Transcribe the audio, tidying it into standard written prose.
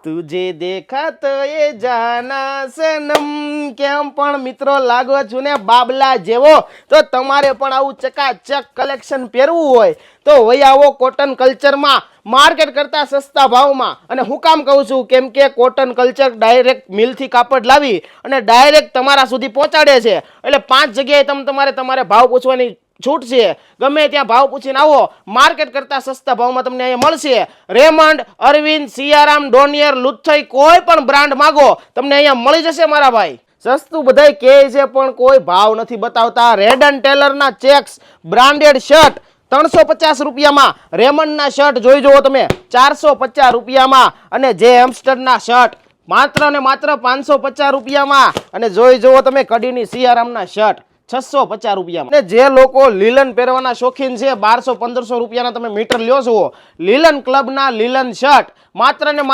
તુજે દેખા તો એ જાના સનમ. કેમ પણ મિત્રો લાગો છું ને બાબલા જેવો? તો તમારે પણ આવું ચકાચક કલેક્શન પહેરવું હોય તો વહી આવો કોટન કલ્ચરમાં, માર્કેટ કરતા સસ્તા ભાવમાં. અને હું કામ કહું છું, કેમ કે કોટન કલ્ચર ડાયરેક્ટ મિલથી કાપડ લાવી અને ડાયરેક્ટ તમારા સુધી પહોંચાડે છે. એટલે 5 જગ્યાએ તમારે ભાવ પૂછવાની છૂટ છે. ગમે ત્યાં ભાવ પૂછીને આવો, માર્કેટ કરતા સસ્તા ભાવમાં તમને અહીંયા મળશે. રેમંડ, અરવિંદ, સિયારામ, ડોનિયર, લુથઈ, કોઈ પણ બ્રાન્ડ માગો તમને અહીંયા મળી જશે મારા ભાઈ. સસ્તું બધાય કહે છે પણ કોઈ ભાવ નથી બતાવતા. રેડ એન્ડ ટેલરના ચેક્સ બ્રાન્ડેડ શર્ટ 350 રૂપિયામાં. રેમંડના શર્ટ જોઈ જુઓ તમે 450 રૂપિયામાં. અને જે હેમસ્ટરના શર્ટ માત્ર ને માત્ર 550 રૂપિયામાં. અને જોઈ જુઓ તમે કડીની સિયારામના શર્ટ 650 રૂપિયામાં. અને જે લોકો લીલન પહેરવાના શોખીન છે, 1200-1500 રૂપિયાના તમે મીટર લ્યો છો, લીલન ક્લબના લીલન શર્ટ માત્ર ને માત્ર